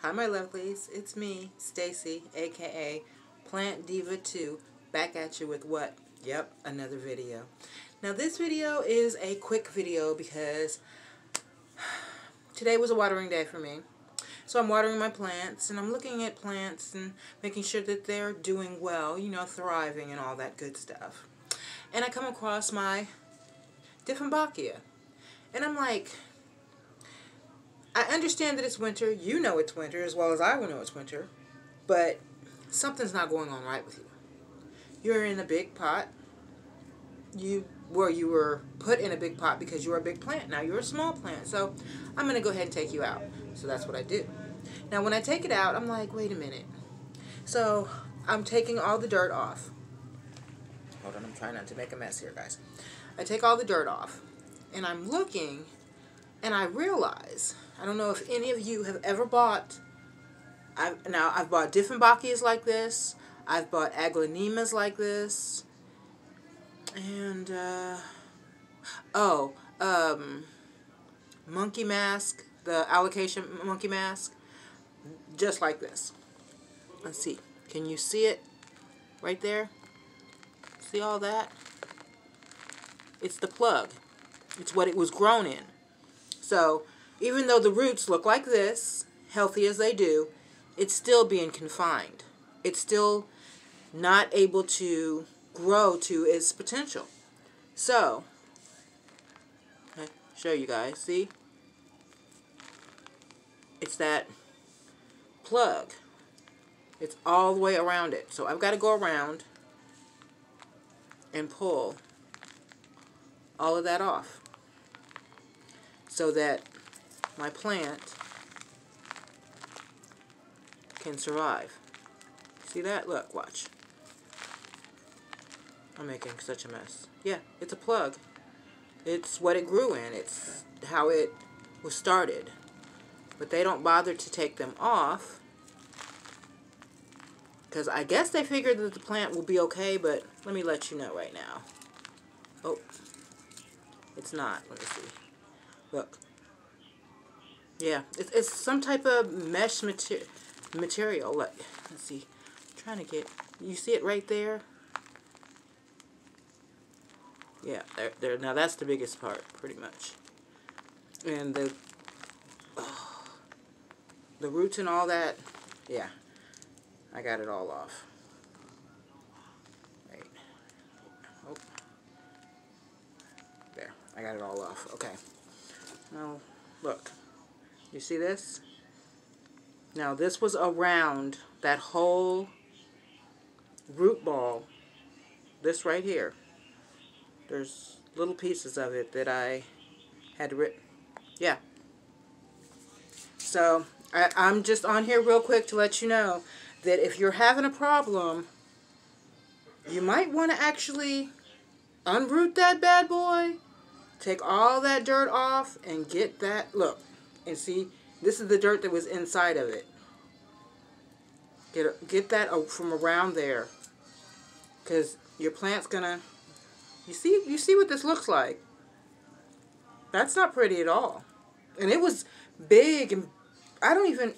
Hi my lovelies, it's me, Stacy, aka Plant Diva 2, back at you with what? Yep, another video. Now this video is a quick video because today was a watering day for me. So I'm watering my plants and I'm looking at plants and making sure that they're doing well, you know, thriving and all that good stuff. And I come across my Dieffenbachia. And I'm like, I understand that it's winter. You know it's winter as well as I know it's winter. But something's not going on right with you. You're in a big pot. You were put in a big pot because you're a big plant. Now you're a small plant. So I'm going to go ahead and take you out. So that's what I do. Now when I take it out, I'm like, wait a minute. So I'm taking all the dirt off. Hold on, I'm trying not to make a mess here, guys. I take all the dirt off. And I'm looking, and I realize, I don't know if any of you have ever bought, I've bought Dieffenbachias like this, I've bought Aglaonemas like this, and, monkey mask, the alocasia monkey mask, just like this. Let's see, can you see it right there? See all that? It's the plug. It's what it was grown in. So, even though the roots look like this, healthy as they do, it's still being confined. It's still not able to grow to its potential. So, I'll show you guys, see? It's that plug. It's all the way around it. So I've got to go around and pull all of that off so that my plant can survive. See that? Look, watch. I'm making such a mess. Yeah, it's a plug. It's what it grew in. It's how it was started. But they don't bother to take them off because I guess they figured that the plant will be okay, but let me let you know right now. Oh, it's not. Let me see. Look. Yeah, it's some type of mesh material. Look, let's see. I'm trying to get, you see it right there? Yeah, there. Now that's the biggest part, pretty much. And the roots and all that, yeah, I got it all off. Wait. Oh. There, I got it all off. Okay. Now, look. You see this? Now this was around that whole root ball. This right here. There's little pieces of it that I had to rip. Yeah. So I'm just on here real quick to let you know that if you're having a problem, you might want to actually unroot that bad boy. Take all that dirt off and get that. Look. And see, this is the dirt that was inside of it. Get that from around there, because your plant's gonna. You see what this looks like. That's not pretty at all, and it was big, and I don't even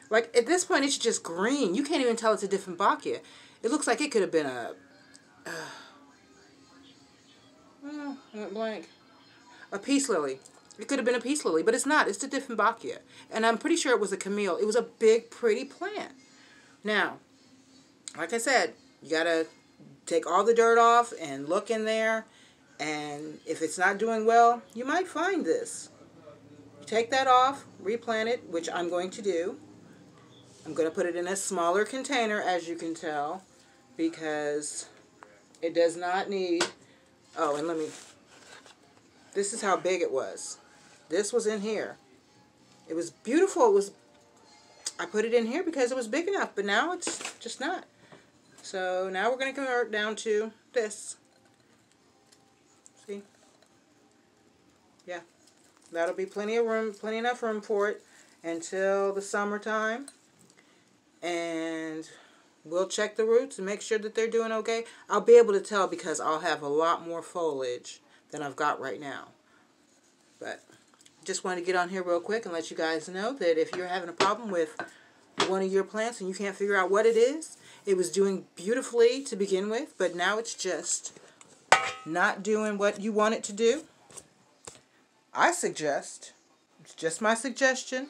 like at this point. It's just green. You can't even tell it's a Dieffenbachia. It looks like it could have been a. Went blank. A peace lily. It could have been a peace lily, but it's not. It's the Dieffenbachia. And I'm pretty sure it was a camille. It was a big, pretty plant. Now, like I said, you got to take all the dirt off and look in there. And if it's not doing well, you might find this. Take that off, replant it, which I'm going to do. I'm going to put it in a smaller container, as you can tell, because it does not need... Oh, and let me... This is how big it was. This was in here. It was beautiful. I put it in here because it was big enough, but now it's just not. So now we're going to convert down to this. See? Yeah. That'll be plenty of room, plenty enough room for it until the summertime. And we'll check the roots and make sure that they're doing okay. I'll be able to tell because I'll have a lot more foliage than I've got right now. But just wanted to get on here real quick and let you guys know that if you're having a problem with one of your plants and you can't figure out what it is, it was doing beautifully to begin with, but now it's just not doing what you want it to do, I suggest, it's just my suggestion,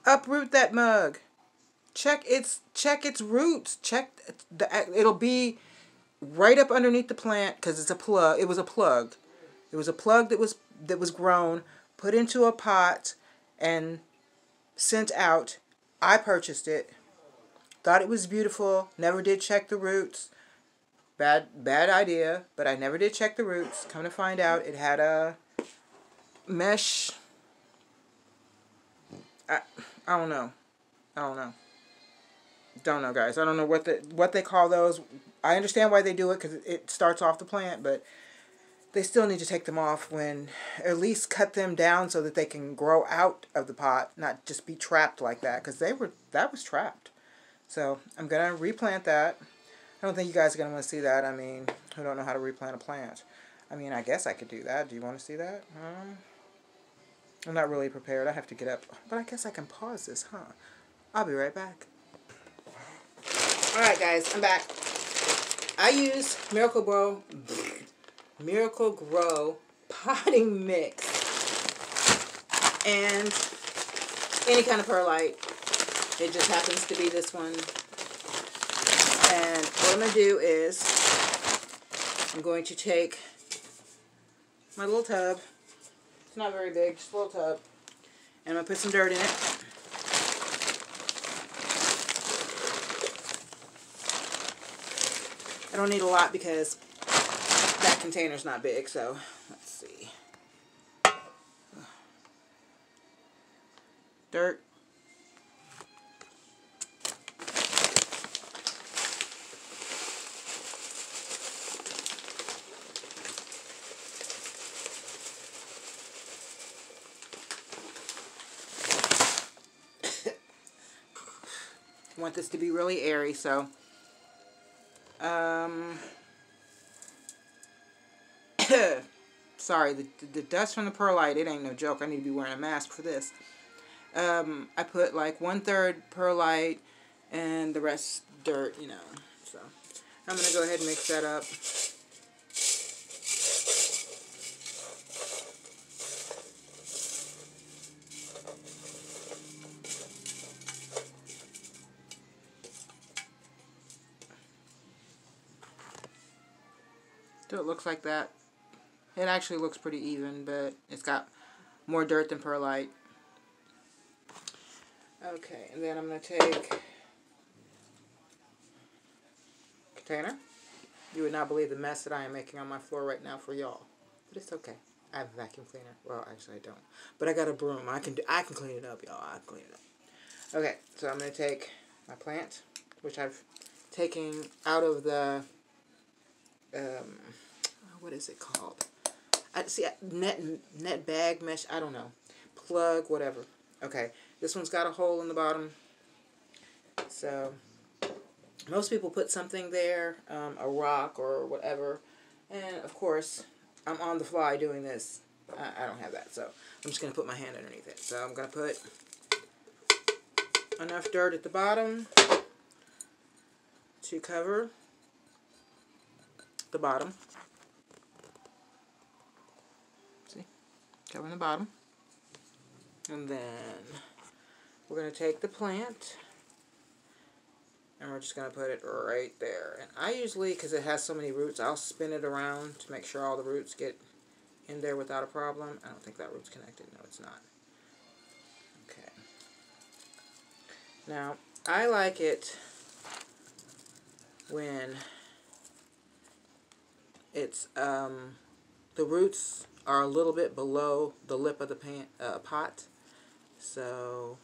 uproot that mug. Check its roots. It'll be right up underneath the plant because it's a plug. It was a plug. It was a plug that was grown, put into a pot, and sent out. I purchased it. Thought it was beautiful. Never did check the roots. Bad idea, but I never did check the roots. Come to find out, it had a mesh. I don't know. Don't know, guys. I don't know what they call those. I understand why they do it because it starts off the plant, but they still need to take them off at least cut them down so that they can grow out of the pot, not just be trapped like that, because that was trapped. So I'm gonna replant that. I don't think you guys are gonna want to see that. I mean, who don't know how to replant a plant? I mean, I guess I could do that. Do you want to see that? I'm not really prepared. I have to get up, but I guess I can pause this, huh? I'll be right back. Alright guys, I'm back. I use Miracle-Gro potting mix and any kind of perlite. It just happens to be this one. And what I'm going to do is I'm going to take my little tub. It's not very big, just a little tub. And I'm going to put some dirt in it. I don't need a lot because that container's not big, so let's see. Dirt. I want this to be really airy, so sorry, the dust from the perlite, it ain't no joke. I need to be wearing a mask for this. I put like 1/3 perlite and the rest dirt, you know. So I'm going to go ahead and mix that up. So it looks like that. It actually looks pretty even, but it's got more dirt than perlite. Okay, and then I'm going to take a container. You would not believe the mess that I am making on my floor right now for y'all. But it's okay. I have a vacuum cleaner. Well, actually I don't. But I got a broom. I can clean it up, y'all. I can clean it up. Okay, so I'm going to take my plant, which I've taken out of the what is it called? Net bag mesh. I don't know. Plug, whatever. Okay, this one's got a hole in the bottom. So most people put something there, a rock or whatever. And of course, I'm on the fly doing this. I don't have that, so I'm just gonna put my hand underneath it. So I'm gonna put enough dirt at the bottom to cover the bottom. See? Covering the bottom. And then we're going to take the plant and we're just going to put it right there. And I usually, because it has so many roots, I'll spin it around to make sure all the roots get in there without a problem. I don't think that root's connected. No, it's not. Okay. Now, I like it when it's the roots are a little bit below the lip of the pot, so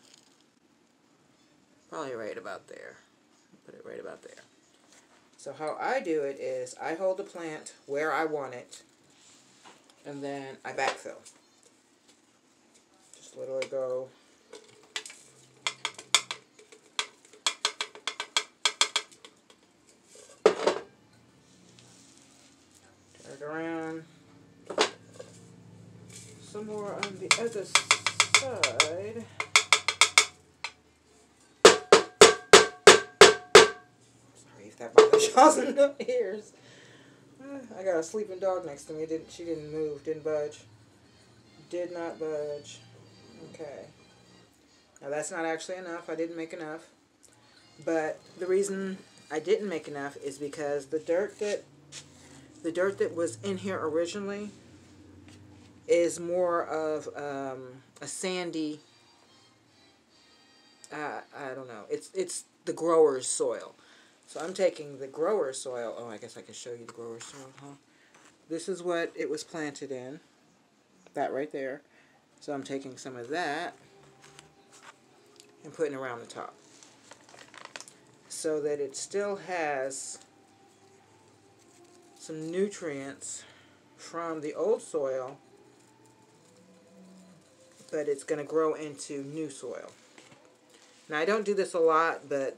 probably right about there. Put it right about there. So how I do it is I hold the plant where I want it, and then I backfill. Just literally go turn it around some more on the other side. Sorry if that bothers y'all's ears. I got a sleeping dog next to me. She didn't move, didn't budge. Did not budge. Okay. Now that's not actually enough. I didn't make enough. But the reason I didn't make enough is because the dirt that was in here originally is more of a sandy, I don't know. It's the grower's soil. So I'm taking the grower's soil. Oh, I guess I can show you the grower's soil, huh? This is what it was planted in. That right there. So I'm taking some of that and putting around the top, so that it still has some nutrients from the old soil, but it's going to grow into new soil. Now I don't do this a lot, but